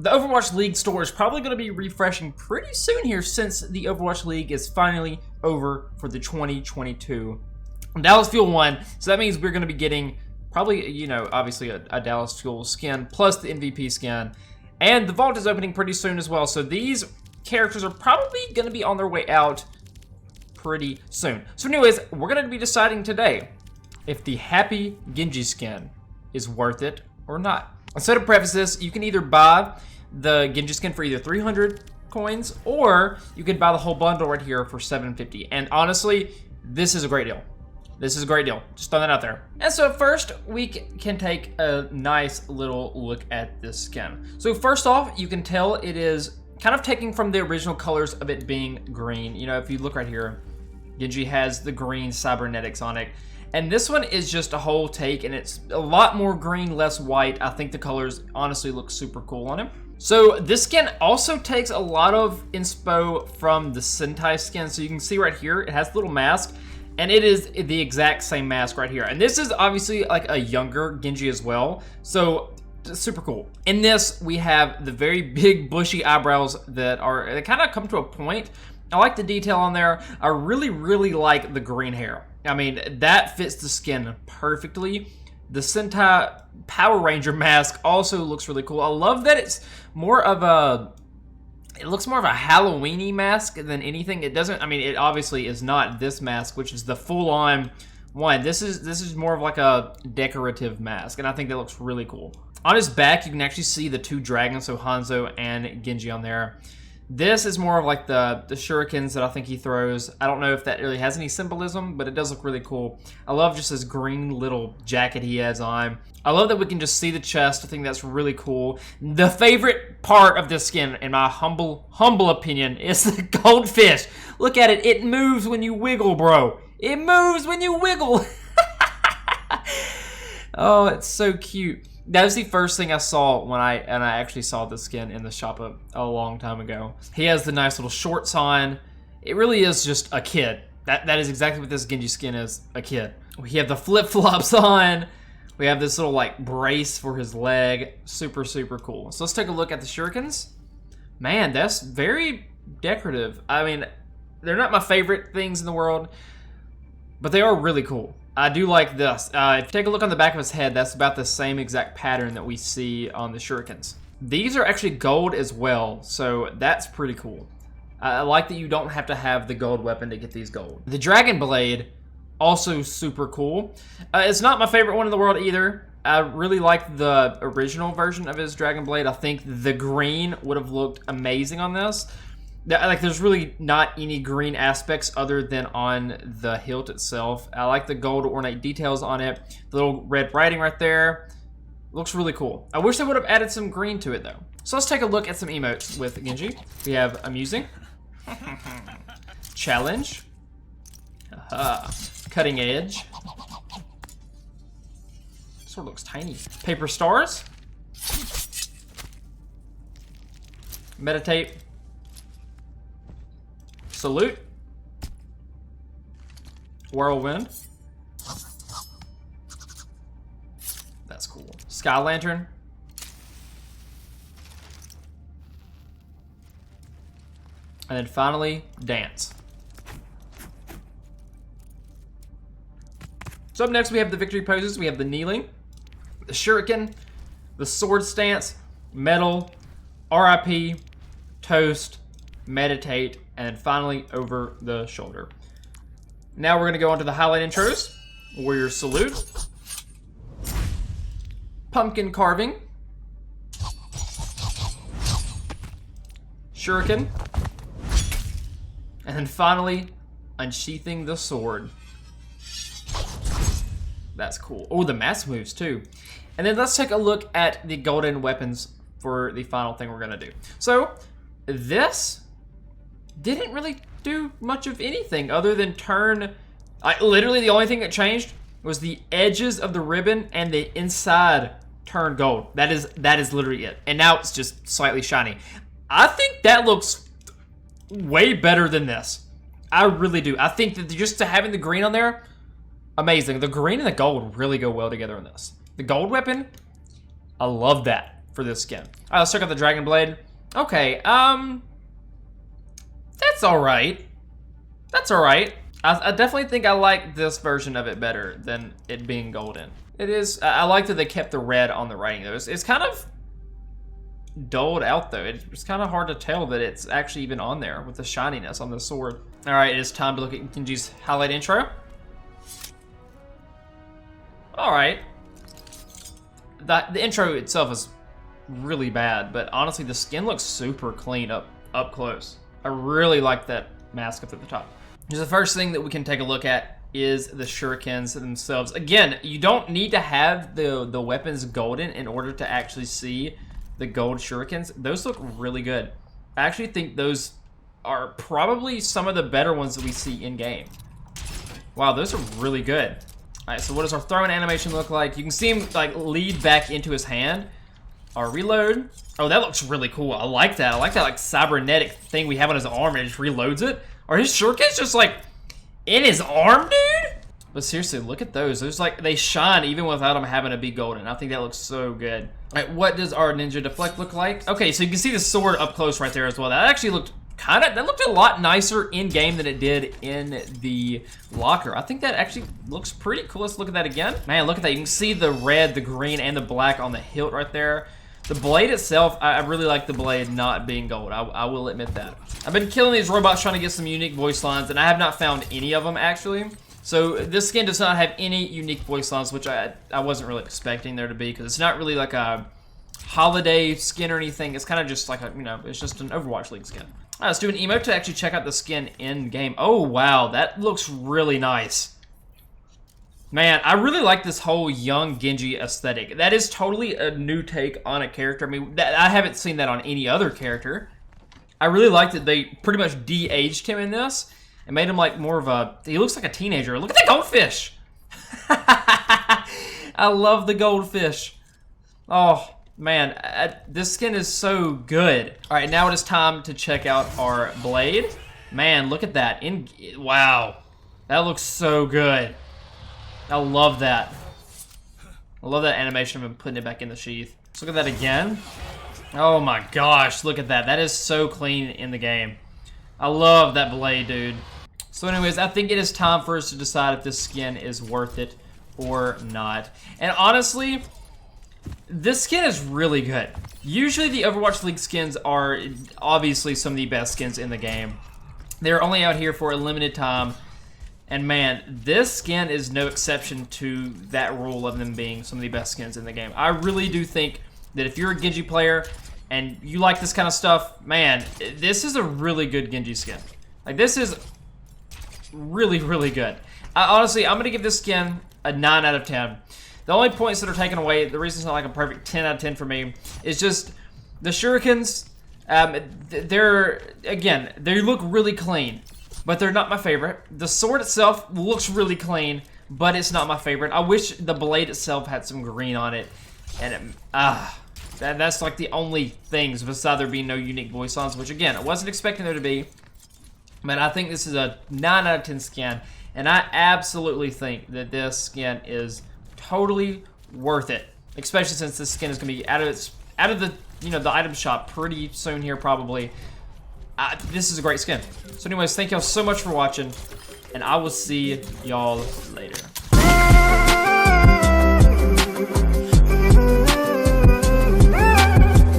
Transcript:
The Overwatch League store is probably going to be refreshing pretty soon here since the Overwatch League is finally over for the 2022 Dallas Fuel 1. So that means we're going to be getting probably, you know, obviously a Dallas Fuel skin plus the MVP skin. And the vault is opening pretty soon as well. So these characters are probably going to be on their way out pretty soon. So anyways, we're going to be deciding today if the Happi Genji skin is worth it or not. So to preface this, you can either buy the Genji skin for either 300 coins or you could buy the whole bundle right here for 750. And honestly, this is a great deal. This is a great deal. Just throw that out there. And so first, we can take a nice little look at this skin. So first off, you can tell it is kind of taking from the original colors of it being green. You know, if you look right here, Genji has the green cybernetics on it. And this one is just a whole take, and it's a lot more green, less white. I think the colors honestly look super cool on him. So this skin also takes a lot of inspo from the Sentai skin. So you can see right here, it has a little mask, and it is the exact same mask right here. And this is obviously like a younger Genji as well. So super cool. In this, we have the very big bushy eyebrows they kind of come to a point. I like the detail on there. I really, really like the green hair. I mean, that fits the skin perfectly. The Sentai Power Ranger mask also looks really cool. I love that it's more of a, it looks more of a Halloween-y mask than anything. It doesn't, I mean, it obviously is not this mask, which is the full-on one. This is more of like a decorative mask, and I think that looks really cool. On his back, you can actually see the two dragons, so Hanzo and Genji on there. This is more of like the shurikens that I think he throws. I don't know if that really has any symbolism, but it does look really cool. I love just this green little jacket he has on. I love that we can just see the chest. I think that's really cool. The favorite part of this skin, in my humble opinion, is the goldfish. Look at it. It moves when you wiggle, bro. It moves when you wiggle. Oh, it's so cute. That was the first thing I saw when I actually saw this skin in the shop a long time ago. He has the nice little shorts on. It really is just a kid. That is exactly what this Genji skin is, a kid. We have the flip-flops on. We have this little like brace for his leg. Super, super cool. So let's take a look at the shurikens. Man, that's very decorative. I mean, they're not my favorite things in the world, but they are really cool. I do like this. If you take a look on the back of his head, that's about the same exact pattern that we see on the shurikens. These are actually gold as well, so that's pretty cool. I like that you don't have to have the gold weapon to get these gold. The Dragon Blade, also super cool. It's not my favorite one in the world either. I really like the original version of his Dragon Blade. I think the green would have looked amazing on this. Like, there's really not any green aspects other than on the hilt itself. I like the gold ornate details on it. The little red writing right there. Looks really cool. I wish they would have added some green to it, though. So let's take a look at some emotes with Genji. We have Amusing. Challenge. Cutting Edge. Sort of looks tiny. Paper Stars. Meditate. Salute. Whirlwind. That's cool. Sky Lantern. And then finally, Dance. So up next we have the victory poses. We have the kneeling, the shuriken, the sword stance, medal, RIP, toast, meditate, and finally over the shoulder. Now we're gonna go on to the highlight intros. Warrior salute, pumpkin carving, shuriken, and then finally unsheathing the sword. That's cool. Oh, the mask moves too. And then let's take a look at the golden weapons for the final thing we're gonna do. So this didn't really do much of anything other than turn, literally the only thing that changed was the edges of the ribbon and the inside turned gold. That is literally it. And now it's just slightly shiny. I think that looks way better than this. I really do. I think that just having the green on there, amazing. The green and the gold really go well together in this. The gold weapon, I love that. for this skin. All right, let's check out the Dragon Blade. Okay, that's all right. That's all right. I definitely think I like this version of it better than it being golden. It is, I like that they kept the red on the writing though. It's kind of dulled out though. It's kind of hard to tell that it's actually even on there with the shininess on the sword. All right, it is time to look at Genji's highlight intro. All right. The intro itself is really bad, but honestly, the skin looks super clean up close. I really like that mask up at the top. The first thing that we can take a look at is the shurikens themselves. Again, you don't need to have the weapons golden in order to actually see the gold shurikens. Those look really good. I actually think those are probably some of the better ones that we see in game. Wow, those are really good. All right, so what does our throwing animation look like? You can see him like lead back into his hand. Our reload. Oh, that looks really cool. I like that. I like that like cybernetic thing we have on his arm and it just reloads it. Are his shurikens just like in his arm, dude? But seriously, look at those. Those like, they shine even without them having to be golden. I think that looks so good. All right, what does our ninja deflect look like? Okay, so you can see the sword up close right there as well. That actually looked that looked a lot nicer in game than it did in the locker. I think that actually looks pretty cool. Let's look at that again. Man, look at that. You can see the red, the green, and the black on the hilt right there. The blade itself, I really like the blade not being gold. I will admit that. I've been killing these robots trying to get some unique voice lines, and I have not found any of them, actually. So this skin does not have any unique voice lines, which I wasn't really expecting there to be, because it's not really like a holiday skin or anything. It's kind of just like a, you know, it's just an Overwatch League skin. All right, let's do an emote to actually check out the skin in game. Oh, wow, that looks really nice. Man, I really like this whole young Genji aesthetic. That is totally a new take on a character. I mean, I haven't seen that on any other character. I really like that they pretty much de-aged him in this and made him like more of a, he looks like a teenager. Look at the goldfish. I love the goldfish. Oh, man, this skin is so good. All right, now it is time to check out our blade. Man, look at that. Wow, that looks so good. I love that. I love that animation of him putting it back in the sheath. Let's look at that again. Oh my gosh, look at that. That is so clean in the game. I love that blade, dude. So anyways, I think it is time for us to decide if this skin is worth it or not. And honestly, this skin is really good. Usually the Overwatch League skins are obviously some of the best skins in the game. They're only out here for a limited time. And man, this skin is no exception to that rule of them being some of the best skins in the game. I really do think that if you're a Genji player and you like this kind of stuff, man, this is a really good Genji skin. Like, this is really, really good. Honestly, I'm gonna give this skin a 9 out of 10. The only points that are taken away, the reason it's not like a perfect 10 out of 10 for me, is just the shurikens. They look really clean, but they're not my favorite. The sword itself looks really clean, but it's not my favorite. I wish the blade itself had some green on it, and that's like the only things besides there being no unique voice lines, which again, I wasn't expecting there to be. But I think this is a 9 out of 10 skin, and I absolutely think that this skin is totally worth it, especially since this skin is going to be out of the the item shop pretty soon here probably. This is a great skin. So anyways, thank y'all so much for watching, and I will see y'all later.